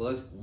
1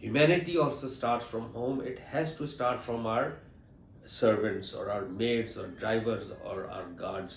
humanity also starts from home. It has to start from our servants or our maids or drivers or our guards.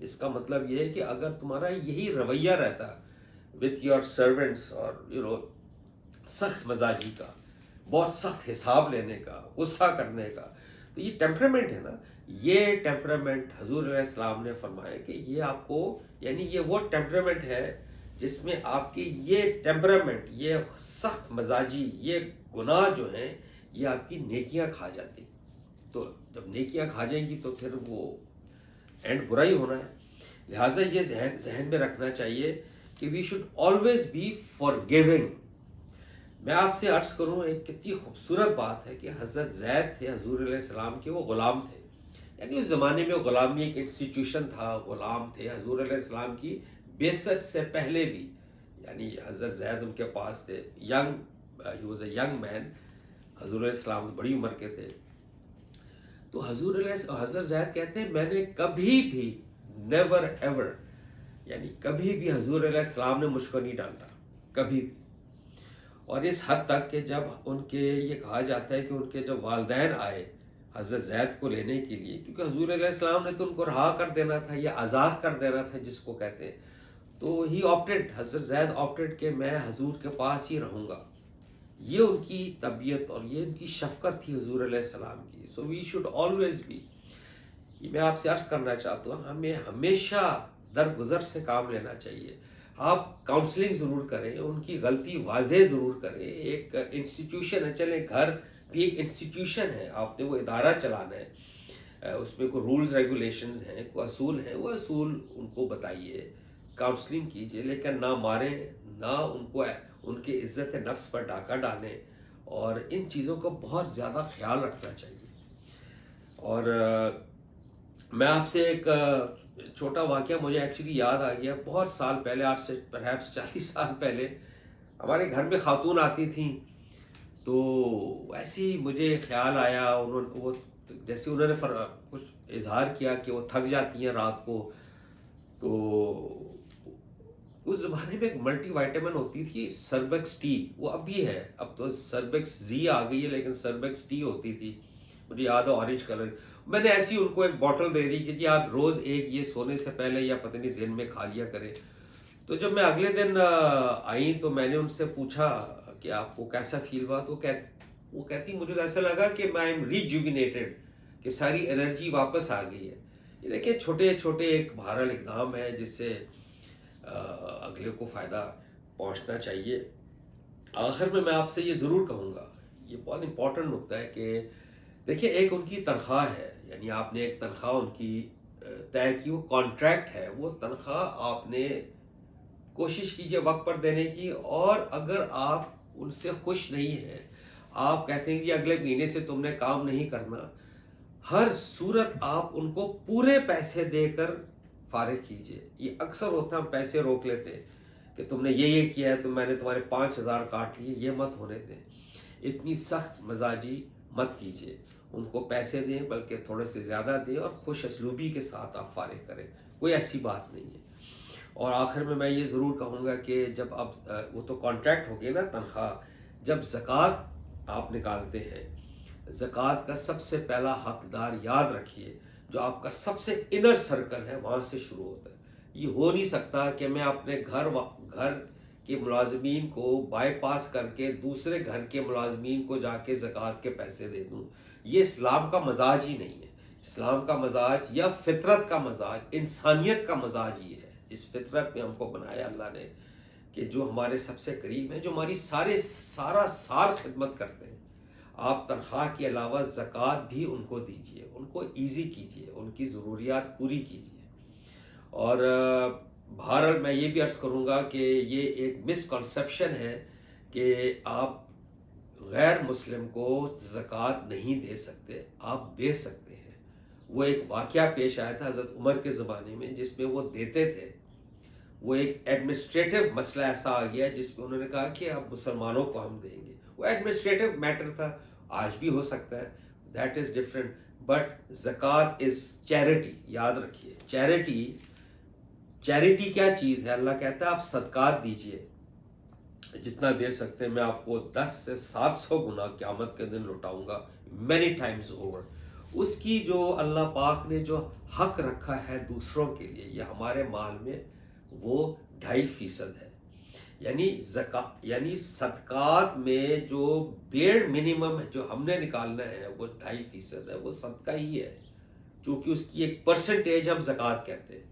اس کا مطلب یہ ہے کہ اگر تمہارا یہی رویہ رہتا وتھ یور سرونٹس اور سخت مزاجی کا، بہت سخت حساب لینے کا، غصہ کرنے کا، تو یہ ٹیمپرامنٹ ہے نا، یہ ٹیمپرامنٹ حضور علیہ السلام نے فرمایا کہ یہ آپ کو، یعنی یہ وہ ٹیمپرامنٹ ہے جس میں آپ کی یہ ٹیمپرامنٹ، یہ سخت مزاجی، یہ گناہ جو ہیں یہ آپ کی نیکیاں کھا جاتی. تو جب نیکیاں کھا جائیں گی تو پھر وہ اینڈ برا ہی ہونا ہے. لہٰذا یہ ذہن میں رکھنا چاہیے کہ وی شوڈ آلویز بی فارگیونگ. میں آپ سے عرض کروں، ایک کتنی خوبصورت بات ہے کہ حضرت زید تھے حضور علیہ السلام کے، وہ غلام تھے. یعنی اس زمانے میں غلامی ایک انسٹیٹیوشن تھا، غلام تھے حضور علیہ السلام کی بعثت سے پہلے بھی. یعنی حضرت زید ان کے پاس تھے، he was a young man. حضور علیہ السلام بڑی عمر کے تھے. تو حضرت زید کہتے ہیں میں نے کبھی بھی نیور ایور، یعنی کبھی بھی حضور علیہ السلام نے مجھ کو نہیں ڈانٹا، کبھی بھی. اور اس حد تک کہ جب ان کے، یہ کہا جاتا ہے کہ ان کے جب والدین آئے حضرت زید کو لینے کے لیے، کیونکہ حضور علیہ السلام نے تو ان کو رہا کر دینا تھا یا آزاد کر دینا تھا جس کو کہتے ہیں، تو ہی آپٹیڈ، حضرت زید آپٹیڈ کہ میں حضور کے پاس ہی رہوں گا. یہ ان کی طبیعت اور یہ ان کی شفقت تھی حضور علیہ السلام کی. سو وی شوڈ آلویز بی، یہ میں آپ سے عرض کرنا چاہتا ہوں، ہمیں ہمیشہ درگزر سے کام لینا چاہیے. آپ کاؤنسلنگ ضرور کریں، ان کی غلطی واضح ضرور کریں. ایک انسٹیٹیوشن ہے، چلیں گھر بھی ایک انسٹیٹیوشن ہے، آپ نے وہ ادارہ چلانا ہے، اس میں کوئی رولز ریگولیشنز ہیں، کوئی اصول ہیں، وہ اصول ان کو بتائیے، کاؤنسلنگ کیجیے، لیکن نہ ماریں، نہ ان کو ان کی عزت نفس پر ڈاکہ ڈالیں. اور ان چیزوں کا بہت زیادہ خیال رکھنا چاہیے. اور میں آپ سے ایک چھوٹا واقعہ مجھے ایکچولی یاد آ گیا. بہت سال پہلے، آج سے پرہیپس 40 سال پہلے، ہمارے گھر میں خاتون آتی تھیں. تو ایسے ہی مجھے خیال آیا، وہ جیسے انہوں نے کچھ اظہار کیا کہ وہ تھک جاتی ہیں رات کو. تو اس زمانے میں ایک ملٹی وائٹامن ہوتی تھی سربیکس ٹی، وہ اب بھی ہے، اب تو سربیکس زی آ گئی ہے، لیکن سربیکس ٹی ہوتی تھی، مجھے یاد ہے آرنج کلر. میں نے ایسی ان کو ایک بوٹل دے دی کہ جی آپ روز ایک یہ سونے سے پہلے یا پتہ نہیں دن میں کھا لیا کریں. تو جب میں اگلے دن آئی تو میں نے ان سے پوچھا کہ آپ کو کیسا فیل ہوا. تو وہ کہتی مجھے ایسا لگا کہ میں ایم ریجوینیٹڈ، کہ ساری انرجی واپس آ گئی ہے. یہ دیکھیں چھوٹے چھوٹے ایک بہرحال اقدام ہے جس سے اگلے کو فائدہ پہنچنا چاہیے. آخر میں آپ سے یہ ضرور کہوں گا، یہ بہت امپورٹنٹ نکتہ ہے کہ دیکھیں ایک ان کی تنخواہ ہے، یعنی آپ نے ایک تنخواہ ان کی طے کی، وہ کانٹریکٹ ہے، وہ تنخواہ آپ نے کوشش کیجیے وقت پر دینے کی. اور اگر آپ ان سے خوش نہیں ہیں، آپ کہتے ہیں کہ اگلے مہینے سے تم نے کام نہیں کرنا، ہر صورت آپ ان کو پورے پیسے دے کر فارغ کیجیے. یہ اکثر ہوتا ہے ہم پیسے روک لیتے ہیں کہ تم نے یہ کیا ہے تو میں نے تمہارے 5,000 کاٹ لیے. یہ مت ہونے دیں، اتنی سخت مزاجی مت کیجیے. ان کو پیسے دیں، بلکہ تھوڑے سے زیادہ دیں، اور خوش اسلوبی کے ساتھ آپ فارغ کریں، کوئی ایسی بات نہیں ہے. اور آخر میں یہ ضرور کہوں گا کہ جب اب وہ تو کانٹریکٹ ہو گئی نا تنخواہ، جب زکوٰۃ آپ نکالتے ہیں، زکوٰۃ کا سب سے پہلا حقدار یاد رکھیے جو آپ کا سب سے انر سرکل ہے، وہاں سے شروع ہوتا ہے. یہ ہو نہیں سکتا کہ میں اپنے گھر کے ملازمین کو بائی پاس کر کے دوسرے گھر کے ملازمین کو جا کے زکوٰۃ کے پیسے دے دوں. یہ اسلام کا مزاج ہی نہیں ہے. اسلام کا مزاج یا فطرت کا مزاج، انسانیت کا مزاج یہ ہے. اس فطرت میں ہم کو بنایا اللہ نے کہ جو ہمارے سب سے قریب ہیں، جو ہماری سارا سال خدمت کرتے ہیں، آپ تنخواہ کے علاوہ زکوٰۃ بھی ان کو دیجیے، ان کو ایزی کیجیے، ان کی ضروریات پوری کیجیے. اور بہرحال میں یہ بھی عرض کروں گا کہ یہ ایک مسکنسیپشن ہے کہ آپ غیر مسلم کو زکوٰۃ نہیں دے سکتے، آپ دے سکتے ہیں. وہ ایک واقعہ پیش آیا تھا حضرت عمر کے زمانے میں جس میں وہ دیتے تھے. وہ ایک ایڈمنسٹریٹو مسئلہ ایسا آ گیا جس میں انہوں نے کہا کہ اب مسلمانوں کو ہم دیں گے. وہ ایڈمنسٹریٹو میٹر تھا، آج بھی ہو سکتا ہے، دیٹ از ڈفرینٹ. بٹ زکوٰۃ از چیریٹی، یاد رکھیے. چیریٹی کیا چیز ہے؟ اللہ کہتا ہے آپ صدقات دیجئے جتنا دے سکتے ہیں، میں آپ کو 10 سے 700 گنا قیامت کے دن لوٹاؤں گا، مینی ٹائمز اوور. اس کی جو اللہ پاک نے جو حق رکھا ہے دوسروں کے لیے یہ ہمارے مال میں وہ 2.5% ہے. یعنی صدقات میں جو بیئر منیمم ہے جو ہم نے نکالنا ہے وہ 2.5% ہے، وہ صدقہ ہی ہے، چونکہ اس کی ایک پرسنٹیج ہم زکوٰۃ کہتے ہیں.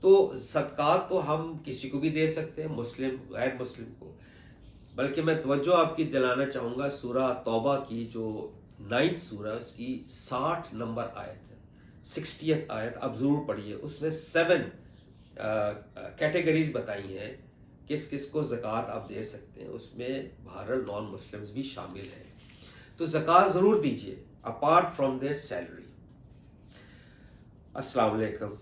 تو صدقات تو ہم کسی کو بھی دے سکتے ہیں، مسلم غیر مسلم کو. بلکہ میں توجہ آپ کی دلانا چاہوں گا سورہ توبہ کی جو 9 سورہ اس کی 60 نمبر آیت ہے، 60th آیت آپ ضرور پڑھیے. اس میں 7 کیٹیگریز بتائی ہیں کس کس کو زکوٰۃ آپ دے سکتے ہیں. اس میں بہرحال نان مسلمز بھی شامل ہیں. تو زکوٰۃ ضرور دیجیے اپارٹ فرام دیئر سیلری. السلام علیکم.